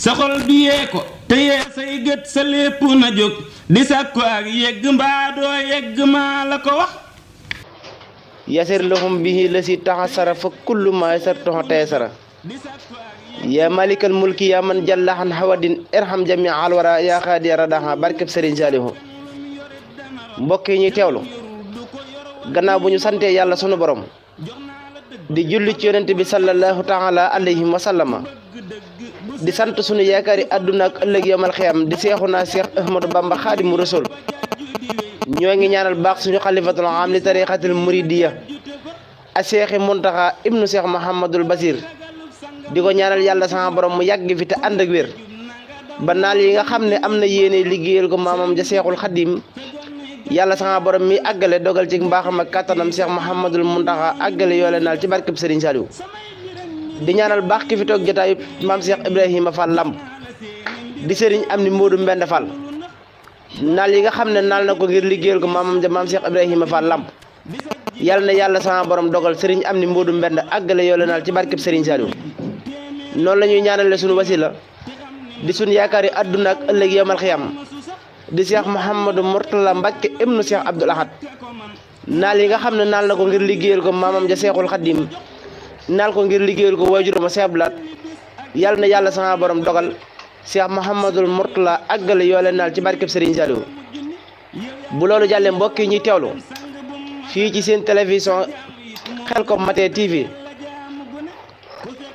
sa xol bi yee ko te yee say gët sa lépp na jóg di sàkku ak yegg mbaa doo yegg maa la ko wax yasir lahum bihi lasi taxasara fa kullu ma yasar toxo teesara ya malikal mulki ya man jallaxan hawadin irham jami alwara ya xaadiya radaxa barkeb Serigne Saliou mbokk yi ñuy teewlu gannaaw bu ñu santee yàlla sunu borom di julli ci yonent bi sallallahu taala alayhi wa sallama di sant sunu yaakaari àdduna ak ëllëg yawmal xiyaam di seexuna Seex Ahmadu Bamba Xaadimu Rasuul ñoo ngi ñaanal baax suñu xalifatul aam li tariqatil muridiya a Seexi Muntaxa ibnu Seex Muhammadul Basir di ko ñaanal yàlla sama borom mu yàgg fi te ànd ak wér ba naal yi nga xam ne am na yéene liggéeyal ko maamam ja Seexul Xadim yàlla sama borom mi àggale dogal ci mbaaxam ak kattanam Seex Muhammadul Muntaxa àggale yoole naal ci barkeb Serigne Saliou di ñaanal baax ki fi toog jotaayu maam Cheikh Ibrahima Fall Lamb di Serigne am ni Modou Mbend Fall naal yi nga xam ne naal na ko ngir liggéeyal ko maamam ja maam Cheikh Ibrahima Fall Lamb yàlla na yàlla sama borom dogal Serigne am ni Modou Mbend àggale yoole naal ci barkeb Serigne Saliou noonu la ñuy ñaanale sunu wasila di sunu yaakaar yi àdduna ak ëllëg yawmal xiyaam di Cheikh Mouhamadou Mourtala Mbacke ibnu Cheikh Abdoul Ahad naal yi nga xam ne naal na ko ngir liggéeyal ko maamam ja Cheikhul Khadim naal ko ngir liggéeyal ko waajuram Cheikh Abdoul Ahad yàlla na yàlla sama borom dogal Cheikh Mouhamadou Mourtala àggale yoole naal ci barkeb Serigne Saliou bu loolu jàllee mbokk yi ñuy teewlu fii ci seen télévision Khelcom Matin TV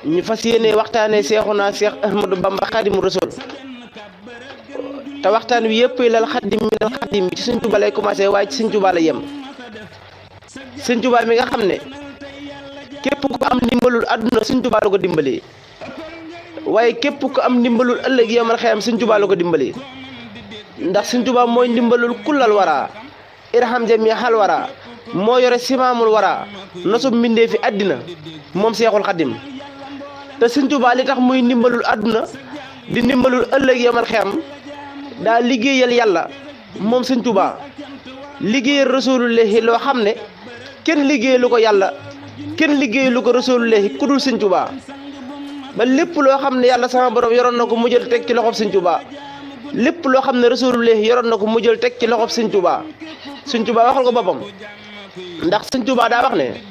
ñu fas yéene waxtaanee Seexuna Seex Ahmadu Bamba Xaadimu Rasuul te waxtaan wi yëpp lal xadim ci Sëñ Tuubaa lay commencé waaye ci Sëñ Tuubaa la yem Sëñ Tuubaa mi nga xam ne képp ku am ndimbalul àdduna Sëñ Tuubaa la ko dimbali waaye képp ku am ndimbalul ëllëg yawmal xiyaam Sëñ Tuubaa la ko dimbali ndax Sëñ Tuubaa mooy ndimbalul kullal wara irham jami xal wara moo yore simaamul wara nosub mbindee fi àddina moom Seexul Xadim te Sëñ Tuubaa li tax muy ndimbalul àdduna di ndimbalul ëllëg yawmal xiyaam daa liggéeyal yàlla moom Sëñ Tuubaa liggéeyal rasulullahi loo xam ne kenn liggéeyalu ko yàlla kenn liggéeyalu ko rasulullahi ku dul Sëñ Tuubaa ba lépp loo xam ne yàlla sama borom yoroon na ko mu jël teg ci loxob Sëñ Tuubaa lépp loo xam ne rasulullahi yoroon na ko mu jël teg ci loxob Sëñ Tuubaa Sëñ Tuubaa waxal ko boppam ndax Sëñ Tuubaa daa wax ne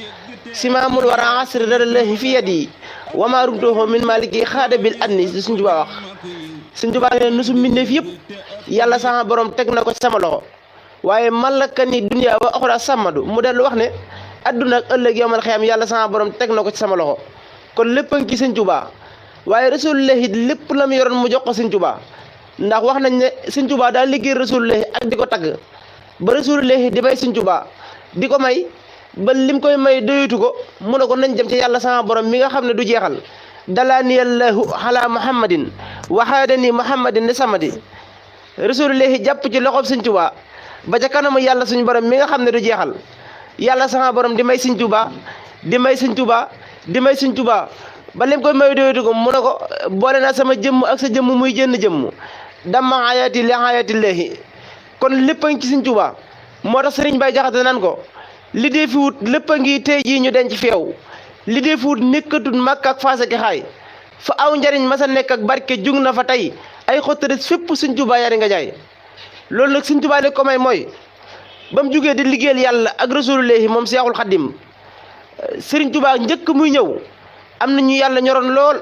simaamul wara asri radallahi fi yadi wa maa rumtuhu min maliki xaada bil anni di Sëñ Tuubaa wax Sëñ Tuubaa ne nusu mbindeef yëpp yàlla sama borom teg na ko ci sama loxo waaye malakani dunya wa axira samadu mu dellu wax ne adduna ak ëllëg yawmal xiyaam yàlla sama borom teg na ko ci sama loxo kon lépp a ngi ci Sëñ Tuubaa waaye rasulullahi lépp la mu yoroon mu jox ko Sëñ Tuubaa ndax wax nañ ne Sëñ Tuubaa daal liggéey rasulullahi ak di ko tagg ba rasulullahi di may Sëñ Tuubaa di ko may ba lim koy may doyatu ko mu ne ko nañ jëm ci yàlla sama borom mi nga xam ne du jeexal dalaani allahu ala muhammadin waxaadani muhammadin li samadi rasulullahi jàpp ci loxob Sëñ Tuubaa ba ca kanamu yàlla suñu borom mi nga xam ne du jeexal yàlla sama borom di may Sëñ Tuubaa di may Sëñ Tuubaa di may Sëñ Tuubaa ba lim koy may doyatu ko mu ne ko boole naa sama jëmm ak sa jëmm muy jënn jëmm damma ayaati li ayaatillahi kon lépp a ngi ci Sëñ Tuubaa moo tax Sëriñ Bay Jaxate nan ko li dee fi wut lépp a ngi tey jii ñu denc feew li dee fi wut nekkatut màkk ak faasa ki xaay fa aw njariñ masa nekk ak barke jug na fa tey ay xottaris fépp Sëñ Tuubaa yari nga jaay loolu nag Sëñ Tuubaa li ko may mooy ba mu jugee di liggéeyal yàlla ak rasulullahi moom Seexul Xadim Sëriñ Tuubaa njëkk muy ñëw am na ñu yàlla ñoroon lool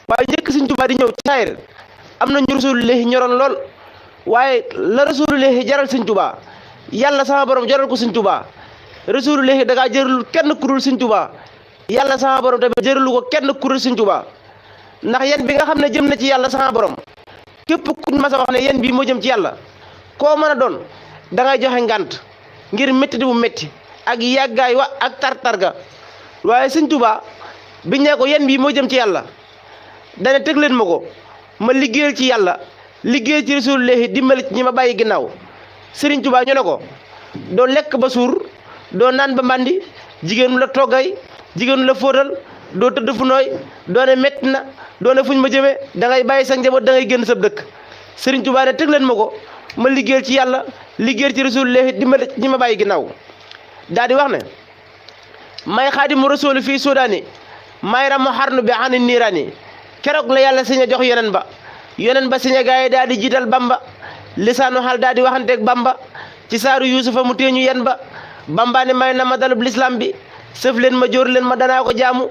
waaye njëkk Sëñ Tuubaa di ñëw ci saayir am na ñu rasulullahi ñoroon lool waaye la rasulullahi jaral Sëñ Tuubaa yàlla sama borom jaral ko Sëñ Tuubaa rasulullahi da ngaa jëralul kenn ku dul Sëñ Tuubaa yàlla sama borom tamit jëralu ko kenn ku dul Sëñ Tuubaa ndax yéen bi nga xam ne jëm na ci yàlla sama borom képp ku mas a wax ne yéen bii moo jëm ci yàlla koo mën a doon da ngay joxe ngànt ngir métti bu métti ak yàggaay wa ak tartar ga waaye Sëñ Tuubaa biñ ne ko yéen bii moo jëm ci yàlla dana teg leen ma ko ma liggéeyal ci yàlla liggéeyal ci rasulullahi dimbali ci ñi ma bàyyi ginnaaw Sëriñ Tuubaa ñu ne ko doo lekk ba suur doo naan ba mbàndi jigéenu la toggay jigéenu la fóotal doo tëdd fu nooy doo ne metti na doo ne fuñ ma jëmee da ngay bàyyi sa njaboot da ngay génn sa dëkk Sëriñ Tuubaa ne teg leen ma ko ma liggéeyal ci yàlla liggéeyal ci rasulullahi dimbali ñi ma bàyyi ginnaaw daal di wax ne may xaadimu rasuli fii sudaani may ramu xarnu bi ani niiraani keroog la yàlla sañ a jox yonen ba sañ a gaa yi daal di jiital Bamba lisaanu xal daal di waxanteeg Bamba ci saaru Yuusufa mu teeñu yen ba Bamba ne may na ma dalub l'islam bi sëf leen ma jóor leen ma danaa ko jaamu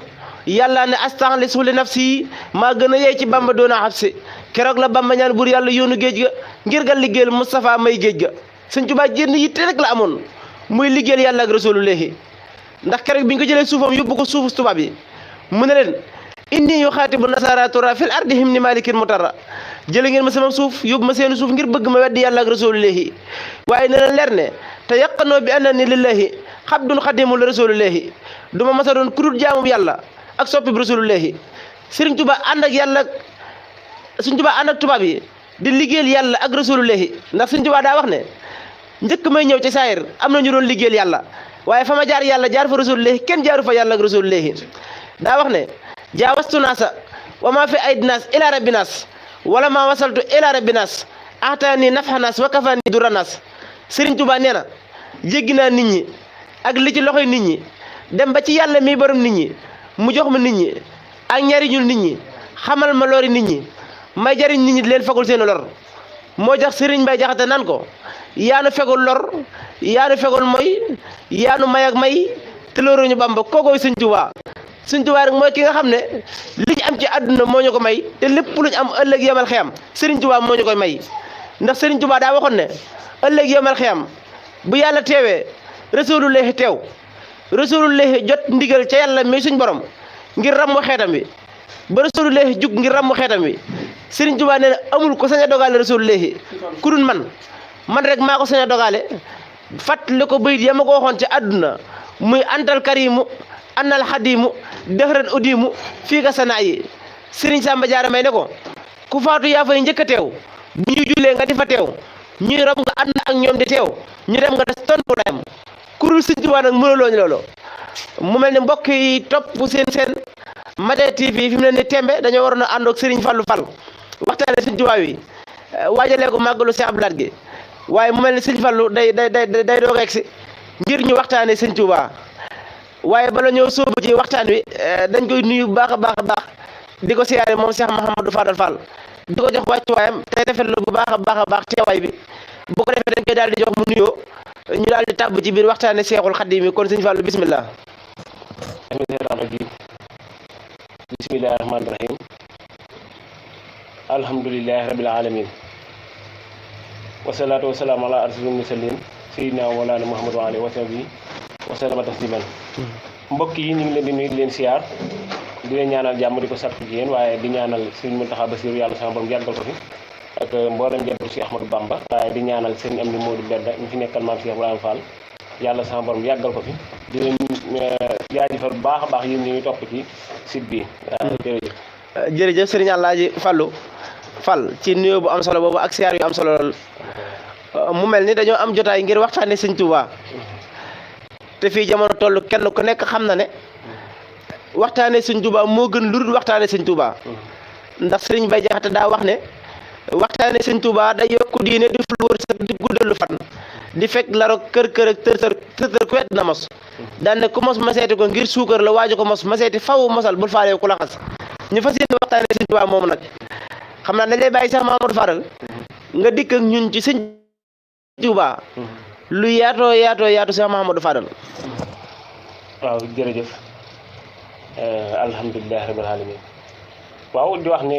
yàlla ne astaxlisu li nafsi maa gën a yey ci Bamba doona xabsi keroog la Bamba ñaan buur yàlla yoonu géej ga ngir ga liggéeyal Moustapha may géej ga Sëñ Tuubaa jénn yitte rek la amoon muy liggéeyal yàlla ak rasulullahi ndax keroog bi ñu ko jëlee suufam yóbbu ko suufu tubaab yi mu ne leen inni yu xaatibu nasara tura fil ardi him ni malikin mutarra jële ngeen ma sama suuf yóbbu ma seeni suuf ngir bëgg ma weddi yàlla ak rasulullahi waaye ne leen leer ne te yaqanoo bi annani lillahi xabdun xadimul rasulullahi du ma masa doon kurut jaamu yàlla ak soppib rasulullahi Sëriñ Tuubaa ànd ak yàlla Sëriñ Tuubaa ànd ak tubaab yi di liggéeyal yàlla ak rasulullahi ndax Sëriñ Tuubaa daa wax ne njëkk may ñëw ci saayir am na ñu doon liggéeyal yàlla waaye fa ma jaar yàlla jaar fa rasulullahi kenn jaaru fa yàlla ak rasulullahi daa wax ne jaawastu naasa wa maa fi aydi naas ila rabbi naas wala maa wasaltu ila rabbi naas axtaani nafxa naas wa kafaani dura naas Sëriñ Tuubaa nee na jéggi naa nit ñi ak li ci loxoy nit ñi dem ba ci yàlla mi borom nit ñi mu jox ma nit ñi ak njariñul nit ñi xamal ma lori nit ñi may jariñ nit ñi di leen fagul seen lor moo jax Sëriñ Mbay Jaxate nan ko yaanu fegul lor yaanu fegul mooy yaanu may ak may te loruñu Bamba kookooy Sëñ Tuubaa Sëñ Tuubaa rek mooy ki nga xam ne li ñu am ci àdduna moo ñu ko may te lépp lu ñu am ëllëg yemal xiyam Sëriñ Tuubaa moo ñu koy may ndax Sëriñ Tuubaa daa waxoon ne ëllëg yemal xiyam bu yàlla teewee rasulullahi teew rasulullahi jot ndigal ca yàlla mi suñ borom ngir rammu xeetam wi ba rasulullahi jug ngir rammu xeetam wi Sëriñ Tuubaa nee na amul ko sañ a dogaale rasulullahi ku dul man rek maa ko sañ a dogaale fàttali ko bayit ya ma ko waxoon ci àdduna muy antal karimu annal xadimu dexran udimu fii ka sanaa yi Sëriñ Samba Jaara May ne ko ku faatu yaa fay njëkk a teew bu ñu jullee nga di fa teew ñuy rob nga ànd ak ñoom di teew ñu dem nga des tontu layam kurul Sëñ Tuubaa nag mënuloo ñu loolu mu mel ne mbokk yi topp seen Made TV fi mu ne ni tembe dañoo waroon a ànd ak Sëriñ Fallu Fall waxtaane Sëñ Tuubaa wi waajalee ko màggalu Seex Abdu Lahat gi waaye mu mel ne Sëñ Fallu day doog a egsi ngir ñu waxtaane Sëñ Tuubaa waaye bala ñëw sóobu ci waxtaan wi dañ koy nuyu bu baax a baax di ko siyaare moom Cheikh Mahamadou Fadal Fall di ko jox wàccuwaayam tey rafetlu bu baax a baax teewaay bi bu ko defee dañ koy daal di jox mu nuyoo ñu daal di tàbb ci biir waxtaane Seexul Xadiim yi kon Sëñ Fallu bismillah bismillahi rahmaani rahim alhamdulillahi rabbil alamin wasalaatu wasalaamu ala arsalil mursalin sayyidina wa mawlana Muhammad wa alihi wa sahbihi wa sallama tasliman mbokk yi ñu ngi leen di nuyu di leen siyaar di leen ñaanal jàmm di ko sàkku ci yéen waaye di ñaanal Sëriñ Muntaxa Basiru yàlla sama borom yàggal ko fi ak mboolem njabootu si Ahmadou Bamba waaye di ñaanal Sëriñ Amdi Moodu Bedda ñu fi nekkal maam Cheikh Ibrahima Fall yàlla sama borom yàggal ko fi di leen jaajëfal bu baax a baax yéen ñi topp ci site bi jërëjëf jërëjëf Sëriñ Alaaji Fallu Fall ci nuyoo bu am solo boobu ak siyaar yu am solo lool mu mel ni dañoo am jotaay ngir waxtaane Sëñ Tuubaa te fii jamono toll kenn ku nekk xam na ne waxtaane Sëñ Tuubaa moo gën lu dul waxtaane Sëñ Tuubaa ndax Sëriñ Bay Jaxate daa wax ne waxtaane Sëñ Tuubaa day yokku diine di ful wërsëg di guddalu fan di fekk laro kër ak tër ku wet na mos daan ne ku mos ma seeti ko ngir suukar la waaju ko mos ma seeti faw mosal bul faale ku la xas ñu fas yéene waxtaane Sëñ Tuubaa moomu nag xam naa dañ lay bàyyi sax Mamadou Faral nga dikk ak ñun ci Sëñ Tuubaa lu yaatu sax Mamadou Faral waaw jërëjëf alhamdulillahi rabbil alamin waaw di wax ne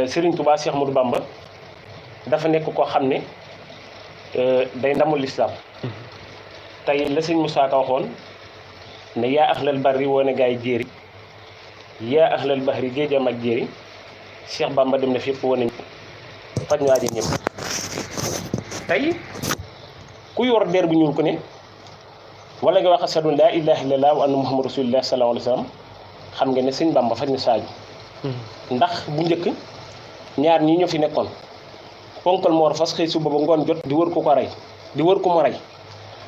Sëriñ Tuubaa Cheikh Ahmadou Bamba dafa nekk koo xam ne day ndamul lislaam tey la Sëñ Musaa Ka waxoon ne yaa ahlal barri woone gaay jéeri yaa ahlal bahri géejam ak jéeri Cheikh Bamba dem na fépp woone faj ñu aajo ñëpp tey ku yor der bu ñuul ko ne wala nga wax ashadu laa ilaaha illallaah wa anna muhammadu rasuulullaah sallallaahu alayhi wa sallam xam nga ne Sëñ Bamba faj na saaju ndax bu njëkk ñaar ñii ñoo fi nekkoon ponkal moor fas xëy suba ba ngoon jot di wër ko rey di wër ko mu rey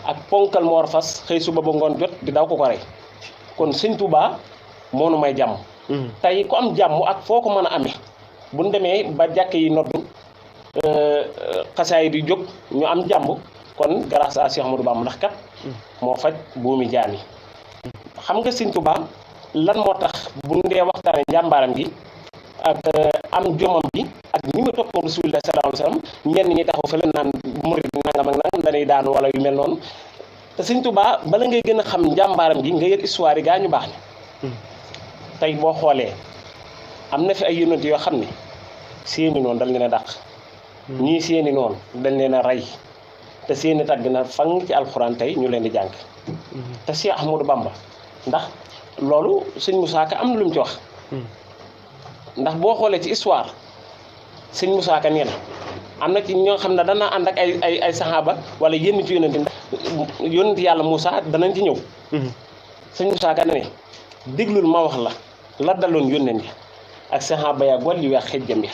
ak ponkal moor fas xëy suba ba ngoon jot di daw ko rey kon Sëñ Tuubaa moo nu may jàmm tey ku am jàmm ak foo ko mën a amee bu ñu demee ba jàkk yi noddu xasaay di jóg ñu am jàmm kon grâce à Cheikh Ahmadou Bamba ndax kat moo faj buumi jaam yi xam nga Sëñ Tuubaa lan moo tax bu ñu dee waxtaane njàmbaaram gi ak am jomam bi ak ñi mu toppoo Rasulullah sallallahu alayhi wasallam ñenn ñi taxaw fële naan murid nangam ak nangam dañuy daanu wala yu mel noonu te Sëñ Tuubaa bala ngay gën a xam njàmbaaram gi nga yër histoire yi gaa ñu baax ni tey boo xoolee am na fi ay yonent yoo xam ne seeni noonu dañ leen a dàq ñii seeni noonu dañ leen a rey te seeni tàgg na fang ci alxuraan tey ñu leen di jàng te Cheikh Ahmadou Bamba ndax loolu sëñ Moussa Ka am na lu mu ci wax ndax boo xoolee ci histoire sëñ Moussa Ka nee na am na ci ñoo xam ne dana ànd ak ay saxaaba wala yenn ci yonent yàlla Moussa danañ ci ñëw sëñ Moussa Ka ne déglul ma wax la daloon yónneen yi ak saxaaba ya gol yi wax xejjam ya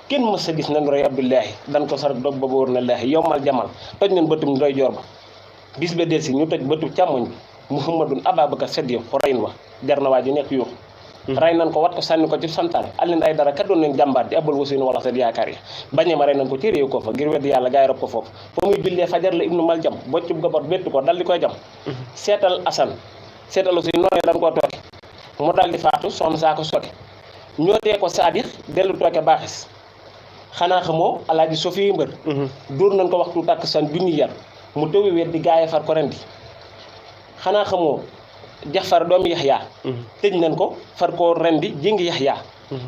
kenn mës a gis nañ roy Abdullahi dan ko sar dog ba wóor na laahi yomal jamal toj nañ bëtum doy joor ba bis ba del si ñu toj bëtu càmmoñ bi Muhammadun Ababacar Sadiq reyn wa jar na waa ji nekk yuuxu rey nañ ko wat ko sànni ko ci santaane Alioune Aïdara kat doon nañ jàmbaar di abal wasinu wala seen yaakaar yi bañee ma rey nañ ko ci réew ko fa ngir weddi yàlla gaay rob ko foofu fa muy jullee fajar la ibnu mal jam boccub gabot bettu ko dal di koy jam seetal Assane seetal aussi noonu dañ koo tooke mu dal di faatu soxna saa ko soke ñoo tee ko Saadix dellu tooke baaxis xanaa xamoo alaaji Sofi mbër dóor nañ ko waxtu tàkk san junni yar mu tëwi wet di gaay far ko rendi xanaa xamoo Jaxfar doomu Yaxya tëj nañ ko far ko rendi jéngi Yaxya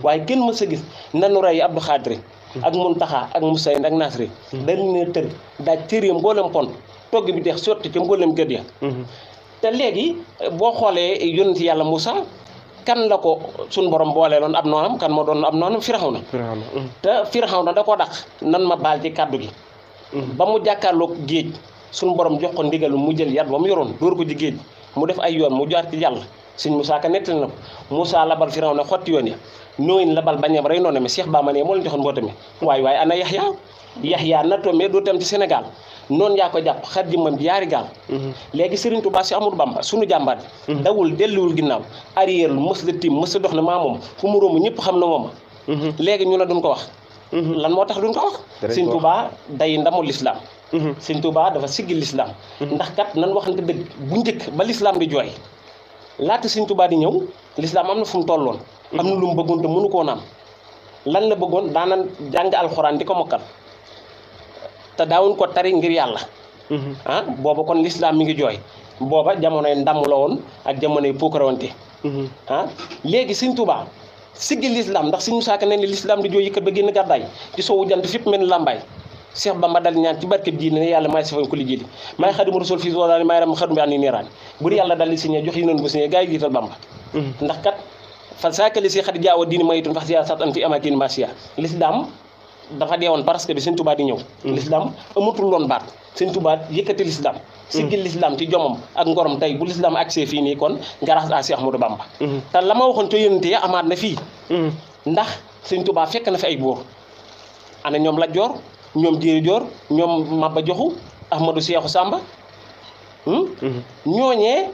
waaye kenn mës a gis nanu rey Abdou Khadre ak Muntaxa ak Musayn ak Nasri dañ ne tër daaj cëréem mboolem pont togg bi deex sotti ca mboolem gët ya te léegi boo xoolee yonent yàlla Moussa kan la ko suñ borom boolee loon ab noonam kan moo doon ab noonam Firawna te Firawna da ko daq nan ma baal ci kàddu gi ba mu jàkkaarloog géej suñ borom jox ko ndigalu mu jël yat ba mu yoroon dóor ko ci géej mu def ay yoon mu jaar ci yàlla sëñ Moussa Ka nettali na ko Moussa labal Firawna xotti yoon ya nooyin labal bañeem rey noonu mi Cheikh Bamba ne moo leen joxoon mboota mi waaye ana Yaxya na tombé doo tam ci Sénégal noonu yaa ko jàpp xar ji mam bi yaari gaal léegi Serigne Touba si Amadou Bamba suñu jàmbaat dawul delluwul ginnaaw arrière lu mës la tiim mës la dox na maa moom fu mu romb ñëpp xam na mooma léegi ñu ne duñ ko wax lan moo tax duñ ko wax Serigne Touba day ndamul lislaam Serigne Touba dafa siggi lislaam ndax kat nan waxante dëgg bu njëkk ba lislaam di jooy laata Serigne Touba di ñëw lislaam am na fu mu tolloon am na lu mu bëggoon te mënu koo naam lan la bëggoon daanan jàng alxuraan di ko mokkal te daawuñ ko tari ngir yàlla booba kon lislaam mi ngi jooy booba jamonoy ndam la woon ak jamonoy puukarawante léegi Sëñ Tuubaa siggi lislaam ndax Sëñ Musaa Ka ne lislaam di jooy yëkkat ba génn gàddaay ci soowu jant fépp mel ni làmbaay Cheikh Bamba dal ñaan ci barkeb ji ne yàlla maay safañ ko li jili maay Xaadimu Rasuul fii wala maay ram xadum bi àndi niiraan bu di yàlla dal di signé jox yi noonu bu signé gaa yi jiital Bamba ndax kat fa saakali si xadi jaawa diini mayitun fax siya sat an fi amakin masiya lislaam dafa deewoon parce que bi Sëñ Tuubaa di ñëw l'islam amatul loon baat Sëñ Tuubaa yëkkati l'islam siggi l'islam ci jomam ak ngorom tey bu l'islam accès fii nii kon grâce à Cheikh Ahmadou Bamba te la ma waxoon te yónnente ya amaat na fii ndax Sëñ Tuubaa fekk na fi ay buur ana ñoom Lat Joor ñoom Jéeri Joor ñoom Maba Joxu Ahmadou Seexu Sàmba ñooñee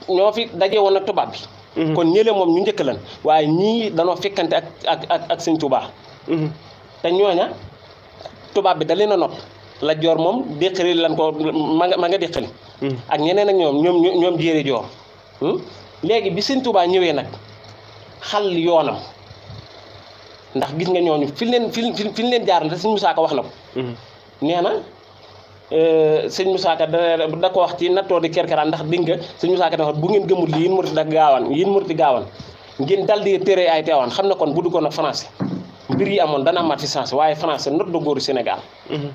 ñoo fi daje woon ak tubaab bi kon ñële moom ñu njëkk lan waaye ñii danoo fekkante ak Sëñ Tuubaa te ñooña tubaab bi da leen a not Lat Joor moom déqali lan ko ma nga déqali ak ñeneen ak ñoom Jéeri Joor léegi bi Sëñ Tuubaa ñëwee nag xal yoonam ndax gis nga ñooñu fi leen jaar na Sëñ Musaa Ka wax na ko nee na Sëñ Musaa Ka da ko wax ci nattoo di kerkeraan ndax dégg nga Sëñ Musaa Ka dafa bu ngeen gëmul li yéen murit gaawan ngeen dal di tere ay teewaan xam na kon bu duggoon ak français mbir yi amoon dana amaat fi sens waaye français not de góoru Sénégal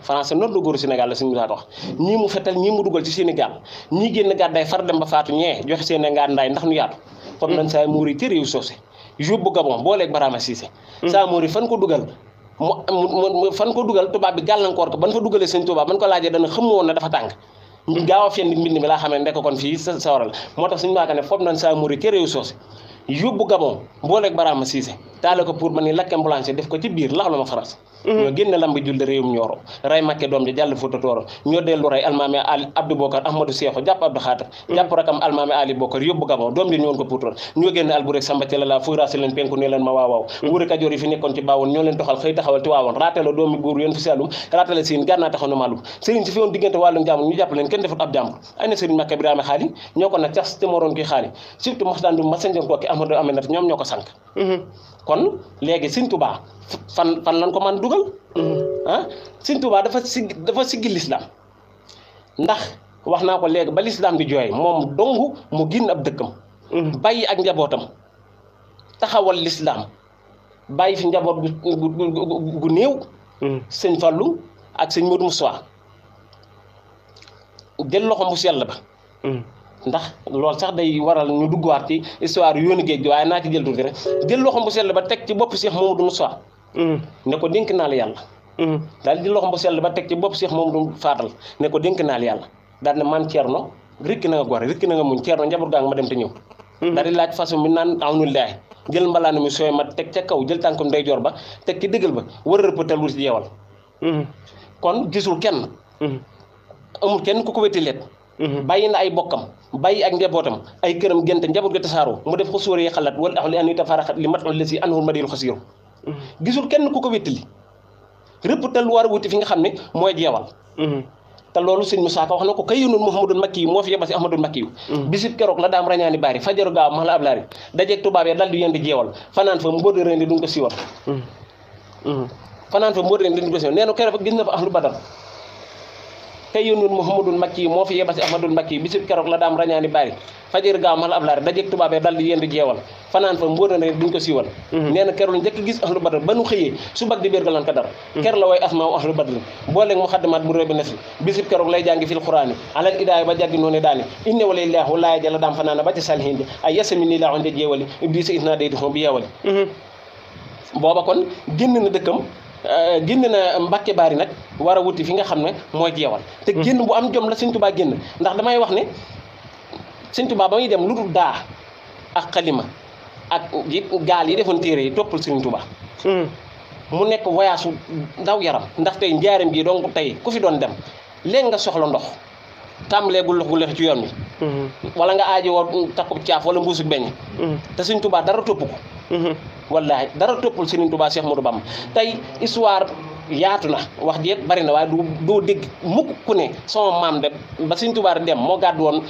français not de góoru Sénégal la Sëñ Musaa Ka wax ñii mu fetal ñii mu dugal ci Sénégal ñii génn gàddaay far dem ba faatu ñee joxe seen ngàndaay ndax nu yaatu comme nañ saa muuri ci réew soosé yóbbu Gabon booleeg Barama Cissé saa muuri fan ko dugal mu fan ko dugal tubaab bi gàllankoor ko ban fa dugalee Sëñ Tuubaa ban ko laajee dana xam woon na dafa tàng gaaw a fen mbind mi laa xamee ndekk kon fii sa waral moo tax Sëñ Musaa Ka ne foofu nañ saa muuri ci réew soosé yóbbu Gabon booleeg Barama Cissé taale ko pour ma ni lakk ambulance def ko ci biir lax la ma France ñoo génne lamb julde réewum ñooro ray Makke doom ja jàll Fuuta Tooro ñoo dellu rey almaami Ali Abdou Bokar Ahmadou Seexu jàpp Abdou Xaatar jàpp rakam almaami Ali Bokar yóbbu Gabon doom ja ñëwoon ko Puutar ñoo génne Alburek Samba ci la fuy raasi leen penku ne leen ma waaw wuuri Kajoor yi fi nekkoon ci baawoon ñoo leen doxal xëy taxawal ti waawoon raatale doomi góor yoon fi Saalum raatale siin gànnaa taxaw na maalum sëriñ si fi woon diggante wàllum jàmbur ñu jàpp leen kenn defut ab jàmbur ay na sëriñ Makke Ibrahima xaali ñoo ko nag cas te moroon koy xaali surtout maxtaan du masanjon kooki Amadou Aminata ñoom ñoo ko sànq kon léegi Sëñ Tuubaa fan lañ ko mën dugal ah Sëñ Tuubaa dafa siggi lislaam ndax wax naa ko léegi ba lislaam di jooy moom dong mu génn ab dëkkam bàyyi ak njabootam taxawal lislaam bàyyi fi njaboot gu néew sëñ Fallu ak sëñ Modou Moussa jël loxo bu sell ba ndax loolu sax day waral ñu duggaat ci histoire yoonu géej gi waaye naa ci jël tuuti rek jël loxo bu sell ba teg ci bopp Cheikh Mamadou Moussa ne ko dénk naa la yàlla daal di loxo bu sell ba teg ci bopp Cheikh Mamadou Fadal ne ko dénk naa la yàlla daal ne man Ceerno rikki na nga gore rikki na nga muñ Ceerno njaboot gaa nga ma dem te ñëw daal di laaj façon mi naan awnullaahi jël mbalaanu mi sooy ma teg ca kaw jël tànkam ndeyjoor ba teg ci dëggal ba war a rëppatal wu ci jeewal kon gisul kenn amul kenn ku ko wetti leet bàyyi na ay bokkam bàyyi ak njabootam ay këram gente njaboot ga tasaaroo mu def ko sóoree xalaat wala axli an tafaraxat li mat la si anhul madil xasiru gisul kenn ku ko wettali rëppatal war a wuti fi nga xam ne mooy jeewal te loolu sëñ Musaa Ka wax na ko kay yónnoon Muhammadul Makki yu moo fi yebal si Ahmadul Makki yu bisit keroog la daam rañaani baari fajaru gaaw max la ablaari dajeeg tubaab ya dal di yendi jeewal fanaan fa mbóodi ren di duñ ko siiwal fanaan fa mbóodi ren di duñ ko siiwal nee na keroog gis na fa ahlu badar kay yónnoon Muhammadul Makki yu moo fi yebal si Ahmadul Makki yu bisit keroog la daam rañaani baari fajaru gaaw max la ablaari dajeeg tubaab ya dal di yendi jeewal fanaan fa mbóodi ren duñ ko siiwal nee na keroog njëkk gis ahlu badar ba nu xëyee su bag di béer ga lan ko dara ker la way asmaa ahlu badr booleeg mu xaddimaat bu réew bi nes bisib keroog lay jàngi fil xuraani alal idaay ba jaggi noonu daani inne wala illahu laaya jala daam fanaana ba ca salihin bi ay yasami nii laa onde jeewali iblisa isna day dixon bi yeewali booba kon génn na dëkkam génn na Mbàkke Baari nag war a wuti fi nga xam ne mooy jeewal te génn bu am jom la Sëñ Tuubaa génn ndax damay wax ne Sëñ Tuubaa ba muy dem lu dul daa ak xalima ak gaal yi defoon téere yi toppal Sëñ Tuubaa mu nekk voyage su ndaw yaram ndax tey njaareem gi donc tey ku fi doon dem léegi nga soxla ndox tàmbalee gu lox gu lex ci yoon wi wala nga aaji woo takkub caaf wala mbuusu beñ te Sëñ Tuubaa dara topp ko wallaahi dara toppul Sëriñ Tuubaa Cheikh Modou Bamba tey histoire yaatu na wax ji bari na waaye doo dégg mukk ku ne sama maam de ba Sëriñ Tuubaa dem moo gàddu woon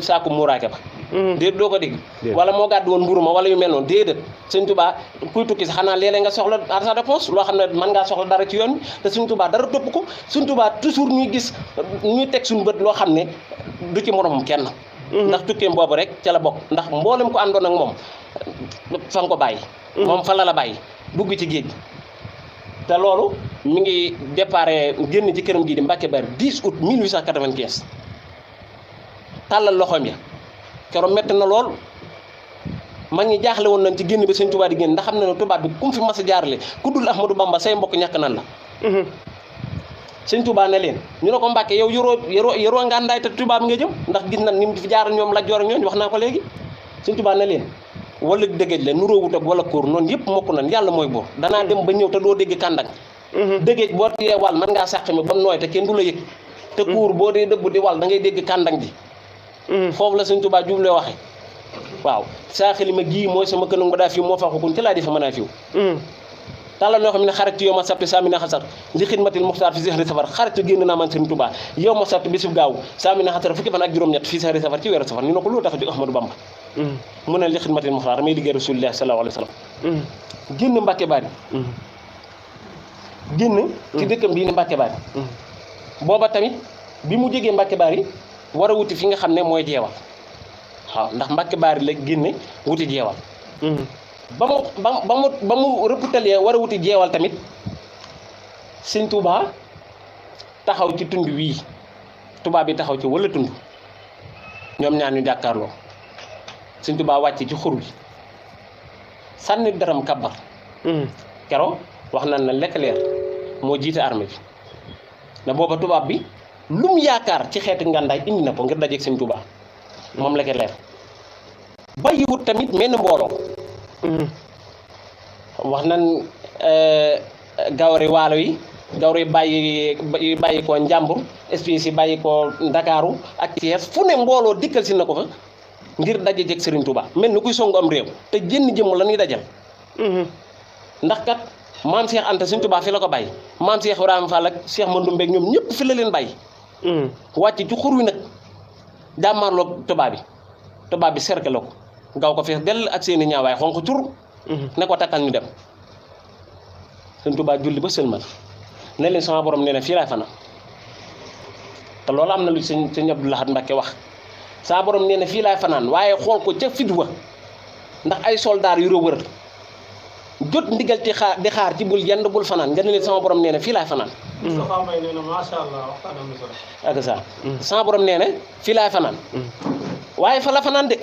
saaku muuraake ba déedéet doo ko dégg wala moo gàddu woon mburu ma wala yu mel noonu déedéet Sëriñ Tuubaa kuy tukki sax xanaa léeg-léeg nga soxla argent de poche loo xam ne mën ngaa soxla dara ci yoon wi te Sëriñ Tuubaa dara topp ko Sëriñ Tuubaa toujours ñuy gis ñuy teg suñu bët loo xam ne du ci moromam kenn ndax tukkeem boobu rek ca la bokk ndax mboolem ko àndoon ak moom fa nga ko bàyyi moom fa la bàyyi dugg ci géej gi te loolu mi ngi déparé génn ci këram gii di Mbàkke Bari 10 août 1895 tàllal loxoom ya keroog metti na lool mag ñi jaaxle woon nañ ci génn bi Sëñ Tuubaa di génn ndax xam na ne tubaab bi ku mu fi mas a jaarale ku dul Ahmadou Bamba say mbokk ñàkk nan la Sëñ Tuubaa ne leen ñu ne ko Mbàkke yow yoroo ngàndaay te tubaab nga jëm ndax gis nañ ni mu fi jaar ñoom la joor ak ñooñ wax naa ko léegi Sëñ Tuubaa ne leen wala dëggëj la nuróowut ak wala kóor noonu yëpp mokk nañ yàlla mooy buur danaa dem ba ñëw te doo dégg kàndang dëggëj boo tiyee wàll mën ngaa sàq mi ba mu nooy te kenn du la yëg te kuur boo dee dëbb di wàll da ngay dégg kàndang ji foofu la Sëñ Tuubaa jublee waxe waaw saa xalima gii mooy sama kënug ba daa fiw moo faxukun ci laa di fa mën a fiw tàllal ñoo xam ne xarit yow ma sappi saa mi na xasar li xidmatil muxtaar fi sehri safar xarit génn naa man Sëriñ Tuubaa yow ma sappi bisub gaaw saa mi na xasar fukki fan ak juróom-ñett fi sehri safar ci weeru safar ñu ne ko loolu tax a jóg Ahmadou Bamba mu ne li xidmatil muxtaar damay liggéey Rasulullah sallallahu alayhi wa sallam génn Mbàkke Bari génn ci dëkkam bii ni Mbàkke Bari booba tamit bi mu jógee Mbàkke Bari war a wuti fi nga xam ne mooy jeewal waaw ndax Mbàkke Bari la génne wuti jeewal ba mu rëpputalee war a wuti jeewal tamit Sëñ Tuubaa taxaw ci tund wii tubaab bi taxaw ci wala tund ñoom ñaar ñu jàkkaarloo Sëñ Tuubaa wàcc ci xur bi sànni daram kabar kero wax nañ na Leclerc moo jiite armée bi ne booba tubaab bi lu mu yaakaar ci xeetu ngàndaay indi na ko ngir dajeeg Sëñ Tuubaa moom Leclerc bàyyiwut tamit menn mbooloo wax nañ gawari waalo yi gawari bàyyi ko Njàmbur espèce yi bàyyi ko Ndakaaru ak Thiès fu ne mbooloo dikkal si na ko fa ngir daje jeg Sëriñ Tuubaa mel ni kuy songu am réew te jënn jëmm la ñuy dajal ndax kat maam Cheikh Anta Sëriñ Tuubaa fi la ko bàyyi maam Cheikh Ibrahima Fall ak Cheikh Mandoumbe ak ñoom ñëpp fi la leen bàyyi wàcc ci xur wi nag jàmmaarloo tubaab bi cercle ko gaw ko fees dell ak seeni ñaawaay xonq cur ne ko takkal ñu dem sëñ Tuubaa julli ba sëlmal ne leen sama borom nee na fii laay fanaan te loolu am na lu sëñ Abdou Lahad Mbacké wax sama borom nee na fii laay fanaan waaye xool ko ca fit wa ndax ay soldaar yu wër jot ndigal di xaar ci bul yend bul fanaan nga ne leen sama borom nee na fii laay fanaan. Moustapha Mbaye nee na macha allah waxtaan am na solo. ak ça sama borom nee na fii laay fanaan waaye fa la fanaan de.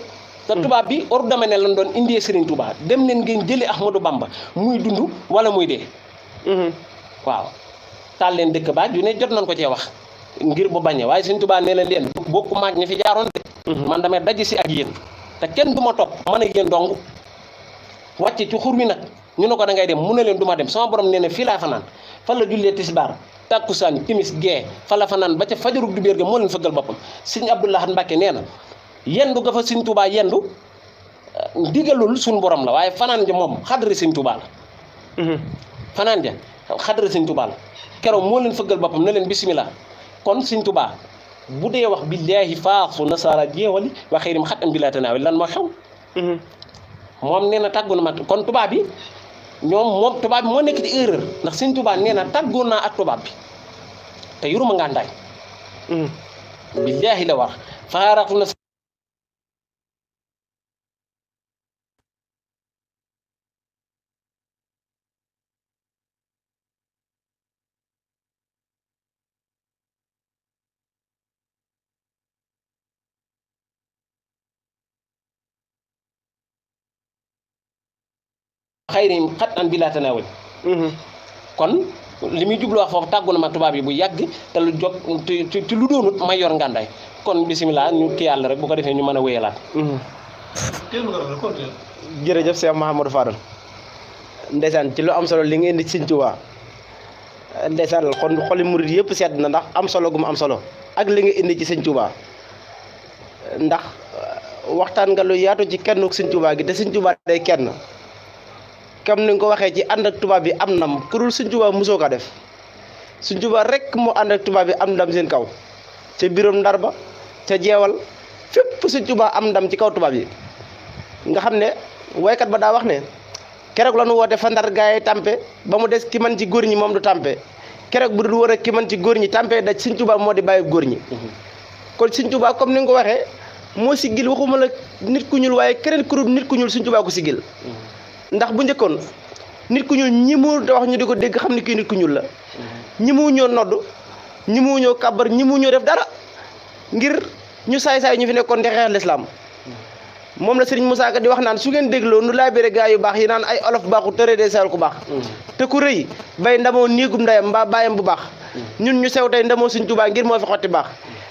te tubaab bi ordre dama ne lan doon indee Serigne Touba dem leen ngeen jëli Ahmadou Bamba muy dund wala muy dee. waaw taal leen dëkk baaj yu ne jot nañ ko cee wax ngir bu bañee waaye Serigne Touba nee na leen bokku maag ñi fi jaaroon de. man damay daje si ak yéen te kenn du ma topp mën a yéen dong wàcc ci xur wi nag ñu ne ko da ngay dem mu ne leen du ma dem sama borom nee na fii laa fanaan fan la jullee tisbaar takkusaan timis gee fa la fanaan ba ca fajarug du béer ga moo leen fëggal boppam Serigne Abdou Lahad Mbacké nee na yendu ga fa Serigne Touba yendu ndigalul suñu borom la waaye fanaan ja moom xadri Serigne Touba la fanaan ja xadri Serigne Touba la keroog moo leen fëggal boppam ne leen bismillah kon Serigne Touba bu dee wax billaahi faaxu nasaara jeewali wa xëyrim xat am bi laa tanaawi lan moo xew moom nee na tàggu na ma kon tubaab bi moom tubaab bi moo nekk ci erreur ndax Serigne Touba nee na tàggoon naa ak tubaab bi te yuruma ngàndaay billaahi la wax faaraxu na xayrim xat an bi laa tanaawul kon li muy jublu wax foofu tàggu na ma tubaab yi bu yàgg te lu jog te lu doonut may yor ngàndaay kon bisimilah ñu kii yàlla rek bu ko defee ñu mën a wéyalaat. jërëjëf Cheikh Mouhamadou Fadal ndeysaan ci lu am solo li nga indi ci Sëñ Tuubaa ndeysaan kon xoli murid yëpp sedd na ndax am solo gu mu am solo ak li nga indi ci Sëñ Tuubaa ndax waxtaan nga lu yaatu ci kenn Sëñ Tuubaa gi te Sëñ Tuubaa day kenn. comme ni nga ko waxee ci ànd ak tubaab bi am ndam ku dul Sëñ Tuubaa mosoo ko def Sëñ Tuubaa rek moo ànd ak tubaab bi am ndam seen kaw ca biiram Ndar ba ca jeewal fépp Sëñ Tuubaa am ndam ci kaw tubaab yi nga xam ne waykat ba daa wax ne keroog la nu woote fa Ndar gaay tàmpe ba mu des ki man ci góor ñi moom du tàmpe keroog bu dul war a ki man ci góor ñi tàmpe daj Sëñ Tuubaa moo di bàyyi góor ñi kon Sëñ Tuubaa comme ni nga ko waxee moo siggil waxuma la nit ku ñuul waaye keneen ku dul nit ku ñuul Sëñ Tuubaa ko siggil ndax bu njëkkoon nit ku ñuul ñi mu wax ñu di ko dégg xam ne kii nit ku ñuul la ñi mu ñoo nodd ñi mu ñoo kàbbar ñi mu ñoo def dara ngir ñu saay-saay ñu fi nekkoon di xeex lislaam moom la Serigne Moussa Ka di wax naan su ngeen dégloo nu laa béré gaa yu baax yi naan ay olof baaxu tëree dee seel ku baax te ku rëy bay ndamoo néegum ndeyam mbaa bàyyam bu baax ñun ñu sew tey ndamoo Sëñ Tuubaa ngir moo fi xotti baax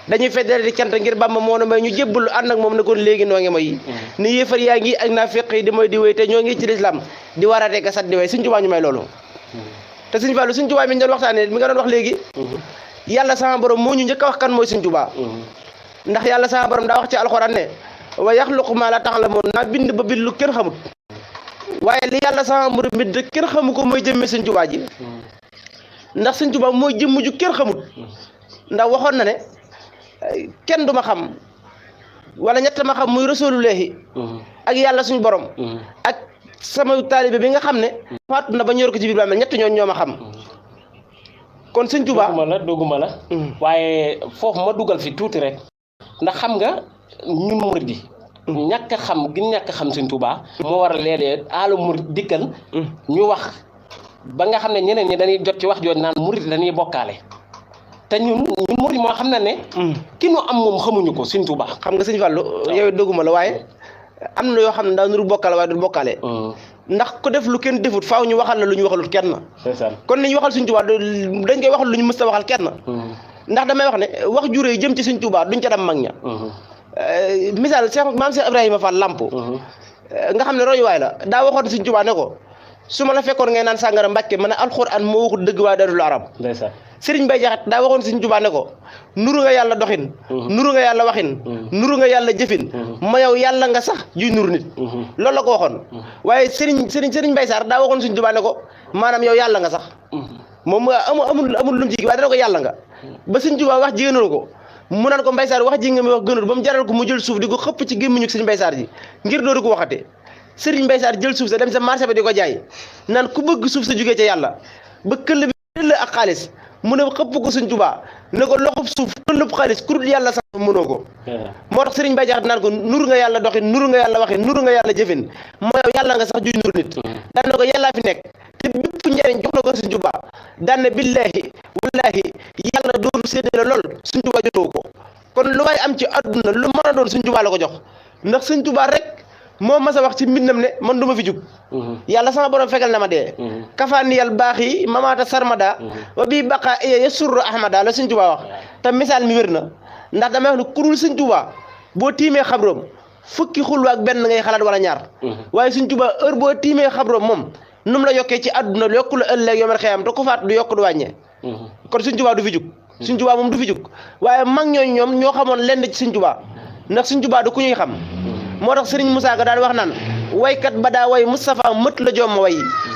dañuy feddale di cant ngir Bàmba moo na may ñu jébbalu ànd ak moom ne kon léegi noo ngi mooy ni yéefar yaa ngi ak naa féq yi di mooy di wéy te ñoo ngi ci lislaam di waraatee ka sat di wéy Sëñ Tuubaa ñu may loolu te Sëñ Fallu Sëñ Tuubaa mi ñu doon waxtaanee mi nga doon wax léegi yàlla sama borom moo ñu njëkk a wax kan mooy Sëñ Tuubaa ndax yàlla sama borom daa wax ci alxuraan ne wa yaxluqu maa laa ta'lamuun naa bind ba bind lu kenn xamut waaye li yàlla sama borom bind kenn xamu ko mooy jëmme Sëñ Tuubaa ji ndax Sëñ Tuubaa mooy jëmm ju kenn xamut ndax waxoon na ne kenn du ma xam wala ñett ma xam muy rasulullahi ak yàlla suñu borom ak sama taalibe bi nga xam ne faatu na ba ñor ko ci biir bàmmeel ñett ñooñu ñoo ma xam kon Sëñ Tuubaa dogguma la waaye foofu ma dugal fi tuuti rek ndax xam nga ñun murid yi ñàkk a xam gi ñàkk a xam Sëñ Tuubaa moo war a léeg-léeg aala murid dikkal ñu wax ba nga xam ne ñeneen ñi dañuy jot ci wax jooju naan murid dañuy bokkaale te ñun murid moo xam na ne ki nu am moom xamuñu ko Sëñ Tuubaa xam nga Sëñ Fallu yow dogguma la waaye am na yoo xam ne daa nuru bokkaale waaye du bokkaale ndax ko def lu kenn defut faaw ñu waxal la lu ñu waxalut kenn kon ni ñu waxal Sëñ Tuubaa dañ koy waxal lu ñu mës a waxal kenn ndax damay wax ne wax juré jëm ci Sëñ Tuubaa duñ ca dem mag ña misaal maam Cheikh Ibrahima Fall Lamp nga xam ne royuwaay la daa waxoon Sëñ Tuubaa ne ko su ma la fekkoon ngay naan sàngara Mbàkke ma ne alxuraan moo waxut dëgg waaye dadul arab Sëriñ Bay Jaxate daa waxoon Sëñ Tuubaa ne ko nuru nga yàlla doxin nuru nga yàlla waxin nuru nga yàlla jëfin ma yow yàlla nga sax juy nuru nit loolu la ko waxoon waaye Sëriñ Bay Saar daa waxoon Sëñ Tuubaa ne ko maanaam yow yàlla nga sax moom amul lu mu ci waaye dana ko yàlla nga ba Sëñ Tuubaa wax jigéenal ko mu naan ko Mbay Saar wax ji nga mi wax gënul ba mu jaral ko mu jël suuf di ko xëpp ci gémmiñu Sëñ Mbay Saar ji ngir doodu ko waxate Serigne Mbaye Sarr jël suuf sa dem sa marché ba di ko jaay naan ku bëgg suuf sa jugee ca yàlla ba këll bi këll ak xaalis mu ne xëpp ko Sëñ Tuubaa ne ko loxub suuf këllub xaalis ku dul yàlla sax mënoo ko moo tax Serigne Mbaye Jaxate naan ko nuru nga yàlla doxin nuru nga yàlla waxin nuru nga yàlla jëfin moo yow yàlla nga sax juy nuru nit daan na ko yàllaa fi nekk te bépp njariñ jox na ko Sëñ Tuubaa daan na billaahi wallaahi yàlla doolu séddale lool Sëñ Tuubaa jotoo ko kon lu waay am ci àdduna lu mën a doon Sëñ Tuubaa la ko jox ndax Sëñ Tuubaa rek moo mas a wax ci mbindam ne man du ma fi jug yàlla sama borom fegal na ma dee kafaani yàlla baax yi mamaata sarmada wa bii baqa ya surru ahmada la Sëñ Tuubaa wax te misaal mi wér na ndax damay wax ne kurul Sëñ Tuubaa boo tiimee xabroom fukki xulwa ak benn ngay xalaat wala ñaar waaye Sëñ Tuubaa heure boo tiimee xabroom moom nu mu la yokkee ci àdduna yokku la ëllëg yomal xeyam te ku faat du yokk du wàññee kon Sëñ Tuubaa du fi jug Sëñ Tuubaa moom du fi jug waaye mag ñooñu ñoom ñoo xamoon lenn ci Sëñ Tuubaa ndax Sëñ Tuubaa du ku ñuy xam moo tax Serigne Moussa Ka daan wax naan waykat ba daa way Moustapha mët la jomma way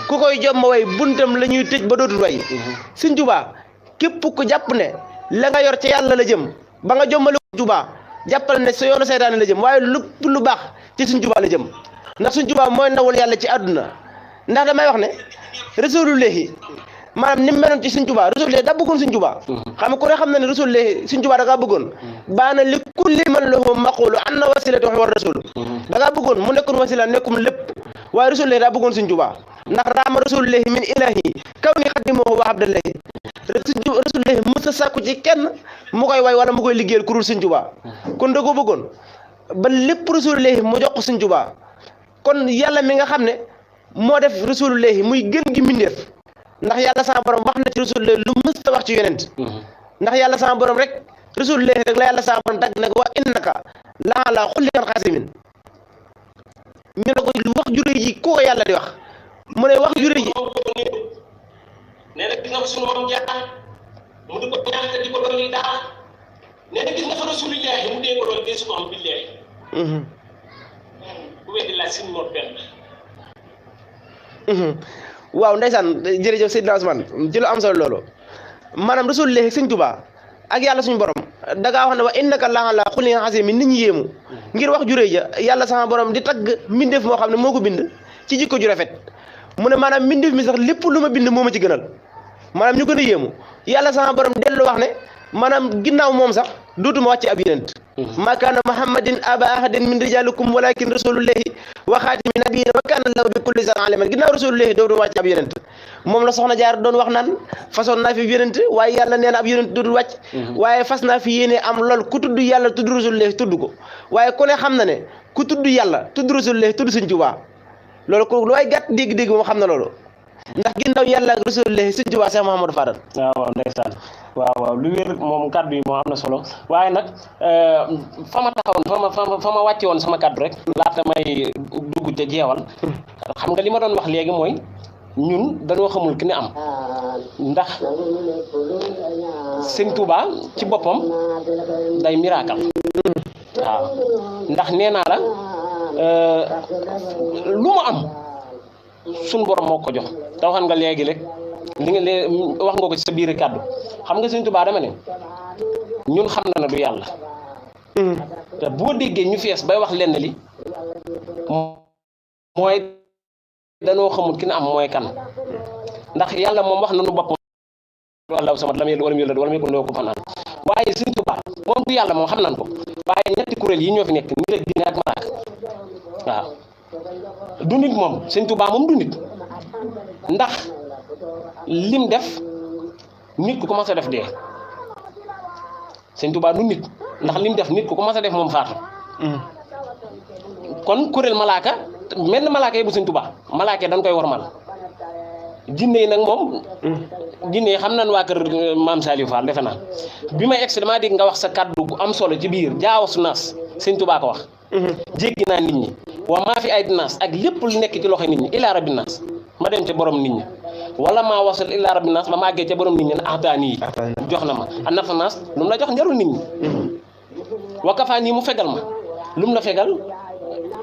ku koy jomma way buntam la ñuy tëj ba dootul way Sëñ Tuubaa képp ku jàpp ne la nga yor ci yàlla la jëm ba nga jommale Sëñ Tuubaa jàppal ne sa yoonu seytaane la jëm waaye lépp lu baax ci Sëñ Tuubaa la jëm ndax Sëñ Tuubaa mooy ndawul yàlla ci àdduna ndax damay wax ne rasulullahi maanaam ni mu meloon ci Sëñ Tuubaa rasulullahi daa bëggoon Sëñ Tuubaa xam nga ku ne xam na ne rasulullahi Sëñ Tuubaa da kaa bëggoon baana li kulli man lahu maqulu anna wasilatu war rasul da kaa bëggoon mu nekkoon wasila nekkum lépp waaye rasulullahi daa bëggoon Sëñ Tuubaa ndax raama rasulullahi min ilahi kaw ni xadimuhu wa abdallahi rasulullahi mës a sàkku ci kenn mu koy way wala mu koy liggéeyal ku dul Sëñ Tuubaa kon da koo bëggoon ba lépp rasulullahi mu jox ko Sëñ Tuubaa kon yàlla mi nga xam ne moo def rasulullahi muy gën gi mbindeef ndax yàlla sama borom wax na ci rasulullahi lu mës a wax ci yonent ndax yàlla sama borom rek rasulullahi rek la yàlla sama borom tagg nag wa innaka la ala xulliqin xasimin ñu ne ko wax jure ji ku ko yàlla di wax mu ne wax jure ji nee na gis nga fa sunu moom jaar mu di ko ñaan te di ko doon daal nee na gis nga fa rasulillahi mu dee ko doon dee su ko am billahi bu weddi la sin moo benn waaw ndeysaan jërëjëf Seydina Ousmane ci lu am solo loolu maanaam rasulullahi Sëñ Tuubaa ak yàlla suñu borom da ngaa wax ne wa innaka la ala xulqin aziim nit ñi yéemu ngir wax juré ja yàlla sama borom di tagg mbindeef moo xam ne moo ko bind ci jikko ju rafet mu ne maanaam mbindeef mi sax lépp lu ma bind moo ma ci gënal maanaam ñu gën a yéemu yàlla sama borom dellu wax ne maanaam ginnaaw moom sax dootuma wàcce ab yonent ma kaana muhammadin aba ahadin min rijalikum walakin rasulullahi wa xaatimi nabiyina wa kaana lahu bi kulli shay'in aliman ginnaaw rasulullahi dootuma wàcce ab yonent moom la soxna jaar doon wax naan façon naa fi yonent waaye yàlla nee na ab yonent dootul wàcc waaye fas naa fi yéene am lool ku tudd yàlla tudd rasulullahi tudd ko waaye ku ne xam na ne ku tudd yàlla tudd rasulullahi tudd Sëñ Tuubaa loolu ko lu waay gàtt dégg-dégg moom xam na loolu ndax ginnaaw yàlla ak rasulullahi Sëñ Tuubaa Cheikh Mouhamadou Fadal waaw ndeysaan waaw lu wér moom kaddu yi moo am na solo waaye nag fa ma taxawoon fa ma wàcce woon sama kaddu rek laata may dugg te jeewal xam nga li ma doon wax léegi mooy ñun dañoo xamul ki ne am ndax Sëñ Tuubaa ci boppam day miracle waaw ndax nee naa la lu mu am suñ borom moo ko jox te waxan nga léegi rek li nga wax nga ko ci sa biir kàddu xam nga Sëñ Tuubaa dama ne ñun xam na ne du yàlla te boo déggee ñu fees bay wax lenn li mooy danoo xamul ki ne am mooy kan ndax yàlla moom wax nañu boppam Allahu samad lam yalid walam yulad walam yakun lahu kufuwan ahad waaye Sëñ Tuubaa moom du yàlla moom xam nañ ko waaye ñetti kuréel yi ñoo fi nekk nit ak jinne ak malaaka waaw du nit moom Sëñ Tuubaa moom du nit ndax lim def nit ku ko mas a def dee Sëñ Tuubaa du nit ndax lim def nit ku ko mas a def moom faatu kon kuréel malaaka menn malaaka yi bu Sëñ Tuubaa malaaka yi dañ koy wormal jinne yi nag moom jinne yi xam nañ waa kër maam Saliou Fall defe naa bi may egsi damaa dégg nga wax sa kàddu gu am solo ci biir jaawasu naas Sëñ Tuubaa ko wax jéggi naa nit ñi wa maa fi ay naas ak lépp lu nekk ci loxo nit ñi ilaa rabbi naas ma dem ca borom nit ñi wala maa wasal ilaa rabbi naas ma màggee ca borom nit ñi ne axtaani yi jox na ma a nafa naas lu mu la jox njarul nit ñi wa kafaan yi mu fegal ma lu mu la fegal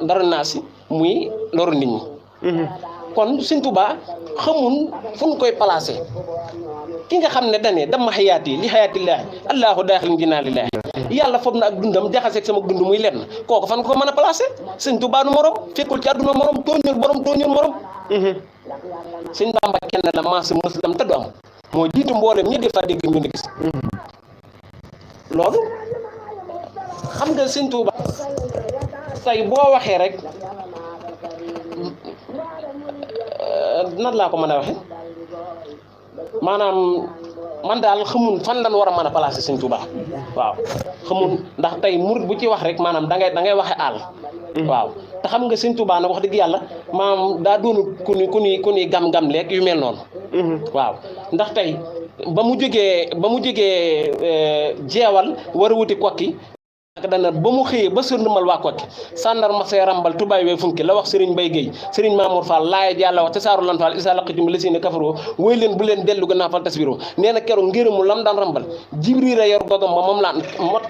ndaru naas yi muy loru nit ñi kon Sëñ Tuubaa xamun fu ñu koy placé ki nga xam ne dane dama xayaat yi li xayaatillaahi allahu daaxilin jinaalillaahi yàlla foog na ak dundam jaxaseeg sama dund muy lenn kooku fan ko mën a placé Sëñ Tuubaa du morom fekkul ci àdduna morom tooñul morom Sëñ Bamba kenn la maasa muslim te du am moo jiitu mboolem ñi defa dégg ñu gis loolu xam nga Sëñ Tuubaa tey boo waxee rek nan laa ko mën a waxe maanaam man daal xamun fan lan war a mën a placer Sëñ Tuubaa waaw xamun ndax tey murit bu ci wax rek maanaam da ngay waxe àll waaw te xam nga Sëñ Tuubaa nag wax dëgg yàlla maanaam daa doonu ku ni gam-gam leeg yu mel noonu waaw ndax tey ba mu jógee jeewal war a wuti kokki dana ba mu xëyee ba sërndumal waa kokki sàndar ma say rambal tubaay wee funki la wax Serigne Mbaye Guèye Serigne Mamour Fall laaya yàlla wax te saaru lan Fall isa laqitum lasina kafaroo wooy leen bu leen dellu gannaaw fal tasbiroo nee na keroog ngërëmu lam daan rambal Jibril a yor gogam ba moom laan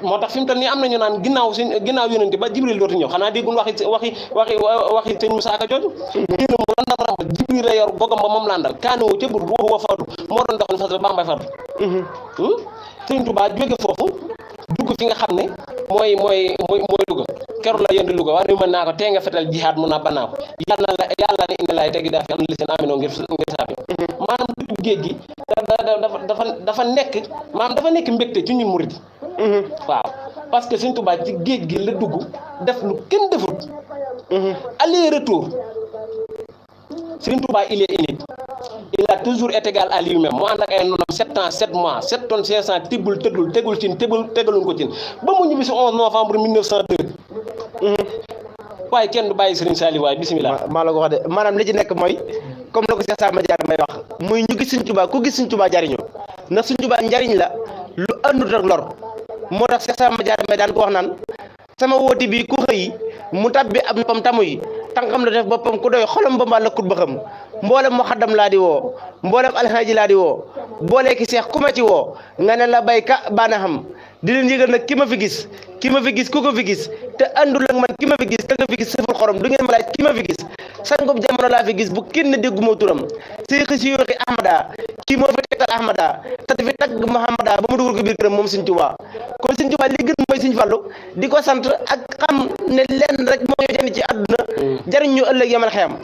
moo tax fi mu toll nii am nañu naan ginnaaw yonente ba Jibril dootu ñëw xanaa déggul waxi sëñ Moussa Ka jooju ngërëmu lam daan rambal Jibril a yor gogam ba moom laan dal kaanoo ca bur waxu wa faatu moo doon doxal fas ba Bambay faatu Sëñ Tuubaa jóge foofu dugg fi nga xam ne mooy Louga keroog la yëndi Louga wax ni mën naa ko tee nga fetal jihaad mun naa banaa ko yàlla ne indi laay teggi daa fi am na li seen aminoo ngir saabi maanaam dugg géej gi dafa nekk mbégte ci ñun murid waaw parce que Sëñ Tuubaa ci géej gi la dugg def lu kenn defut aller retour Sëñ Tuubaa il est unique il a toujours été égal à lui-même mu ànd ak ay noonam 7 ans 7 mois 7 tonnes 500 tegul cin tegaluñ ko cin ba mu ñibbi si 11 novembre 1902 waaye kenn du bàyyi Serigne Saliou waaye bisimilah. maa la ko wax de maanaam li ci nekk mooy comme la ko Cheikh Samba Diarra may wax muy ñu gis Sëñ Tuubaa ku gis Sëñ Tuubaa jariñoo ndax Sëñ Tuubaa njariñ la lu àndut ak lor moo tax Cheikh Samba Diarra may daan ko wax naan sama wooti bi ku xëy mu tabbi ab noppam tamu yi tànkam la def boppam ku doy xolam ba mbaa lëkkut ba xam mboolem mu xaddam laa di woo mboolem alxaaji laa di woo boolee ki seex ku ma ci woo nga ne la bayka baana xam di leen yëgal nag ki ma fi gis ku ko fi gis te àndul ak man ki ma fi gis te nga fi gis sëful xorom du ngeen ma laaj ki ma fi gis sangub jamono laa fi gis bu kenn dégguma turam séexi si yooxi ahmada kii moo fi tegtal ahmada te dafi tagg Muhammada ba mu dugal ko biir këram moom Sëñ Tuubaa kon Sëñ Tuubaa li gën mooy Sëñ Fallu di ko sant ak xam ne lenn rek moo ñu jënd ci àdduna jariñ ñu ëllëg yamal xeyam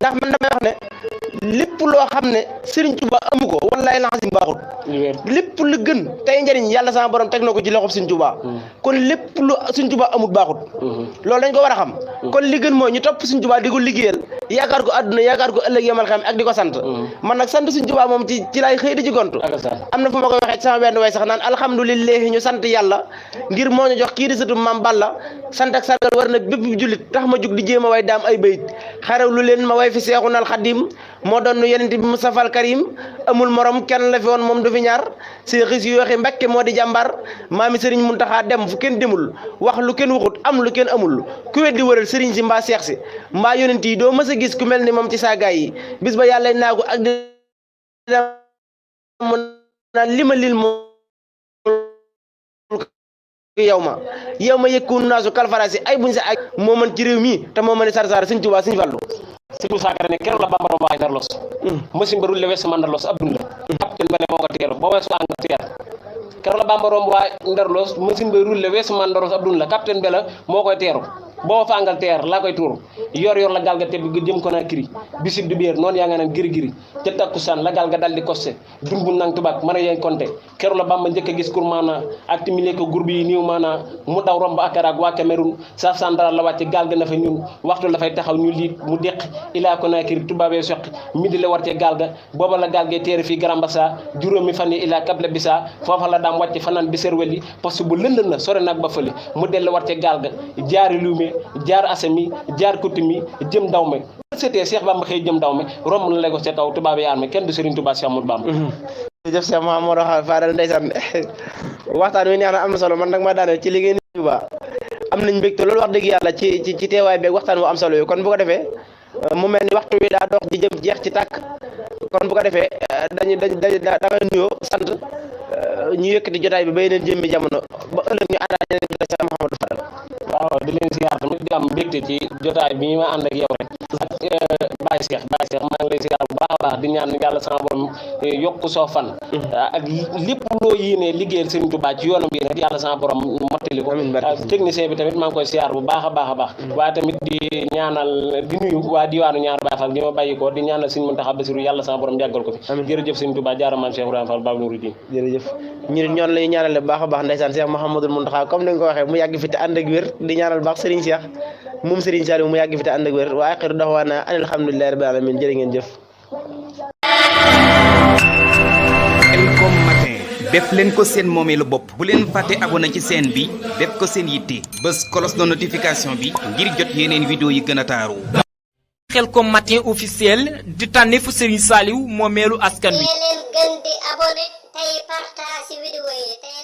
ndax man damay wax ne lépp loo xam ne Sëriñ Tuubaa amu ko wallaahi laxasim baaxut lépp lu gën tey njariñ yàlla sama borom teg na ko ci loxob Sëñ Tuubaa kon lépp lu Sëñ Tuubaa amut baaxut loolu dañ ko war a xam kon li gën mooy ñu topp Sëñ Tuubaa di ko liggéeyal yaakaar ko àdduna yaakaar ko ëllëg yamal xeyam ak di ko sant man nag sant Sëñ Tuubaa moom ci laay xëy di ci gontu am na fu ma koy waxee ci sama benn way sax naan alhamdulillahi ñu sant yàlla ngir moo ñu jox kii di sëtu Maam Balla sant ak sargal war na bépp jullit tax ma jug di jéem a way daam ay bayit xaraw lu leen ma way fi Seexunal Xadim moo doon yonent bi Mustafa al Karim amul morom kenn la fi woon moom du fi ñaar Seexi si yooxi Mbakke moo di jàmbar maami Sëriñ Muntaxa dem fu kenn demul wax lu kenn waxut am lu kenn amul ku weddi wëral sëriñ si mbaa seex si mbaa yonent yi doo mës a gis ku mel ni moom ci saa gaay yi bis ba yàlla naagu ak di naan li ma lil moom yow ma yëkkun naasu kalfarasi ay buñ sa ak moo mën ci réew mi te moo mën sar Sëñ Tuubaa Sëñ Fallu Sëñ Moussa Ka ne keroog la bambara waaye darlos machine ba rulle weesu mandarlos abdun la capitaine ba ne moo ko teeru boo weesu Angleterre keroog la bambara waaye ndarlos machine ba rulle weesu mandarlos abdun la capitaine ba la moo koy teeru boo fa Angleterre laa koy tuur yor la gaal ga teb gi jëm ko naa kiri bisib du biir noonu yaa nga naan giri ca takkusaan la gaal ga dal di costé dumbu nang tubaab mën a yeen konté keroog la Bamba njëkk a gis kur maana ak timile ko gurbi yi niiw maana mu daw romb akaraak waa Cameroun sa sandara la wàcce gaal ga na fa ñun waxtu la fay taxaw ñu liit mu déq ilaa ko naa kiri tubaabee soqi midi la wartee gaal ga booba la gaal gee teere fii Garambassa juróomi fan yi ilaa Kable Bisa foofa la daam wàcce fanaan bi serweli parce que bu lënd na sore nag ba fële mu dellu wartee gaal ga jaari luume jaar asami jaar kutumi jëm daw me c'était Cheikh Bamba xëy jëm daw me romb na Lagos ca kaw tubaab yaar me kenn du Serigne Touba Cheikh Ahmadou Bamba jërëjëf Cheikh Mouhamadou Fadal ndeysaan waxtaan wi neex na am na solo man nag ma daane ci liggéey ni Touba am nañ mbégte loolu wax dëgg yàlla ci teewaay beeg waxtaan wu am solo yu kon bu ko defee mu mel ni waxtu wi daa dox di jëm jeex ci tàkk kon bu ko defee da ngay nuyoo sant ñu yëkkati jotaay bi bay leen jëmmi jamono ba ëllëg ñu àndaat ñeneen ci Cheikh Mouhamadou Fadal waaw di leen siyaar tamit di am mbégte ci jotaay bi ma ànd ak yow rek ak Baye Cheikh maa ngi lay siyaar bu baax a baax di ñaan yàlla sama borom yokk soo fan ak lépp loo yéenee liggéeyal Serigne Touba ci yoonam bi rek yàlla sama borom mottali ko technicien bi tamit maa ngi koy siyaar bu baax a baax waaye tamit di ñaanal di nuyu waa diwaanu ñaar Baye Fall gi ma bàyyi ko di ñaanal Serigne Mountakha Bassirou yàlla sama borom yàggal ko fi jërëjëf Serigne Touba jaaramaan Cheikh Ibrahima Fall Babou Nouridine jërëjëf ñu ñoon lay ñaanale bu baax a baax ndeysaan Cheikh Mouhamadou Mountakha comme ni nga ko waxee mu yàgg fi te ànd ak wér di ñaanal baax Serigne Cheikh moom Serigne Saliou mu yàgg fi te ànd ak wér wa axiru daxwaana alhamdulillahi rabbil alamin jërë ngeen jëf. Khelcom matin def leen ko seen moomeelu bopp bu leen fàtte abonné ci chaîne bi def ko seen yitte bës cloche de notification bi ngir jot yeneen vidéo yi gën a taaru. Khelcom matin officiel di tànneefu Serigne Saliou moomeelu askan wi. leen gën di abonné tey partage vidéo yi tey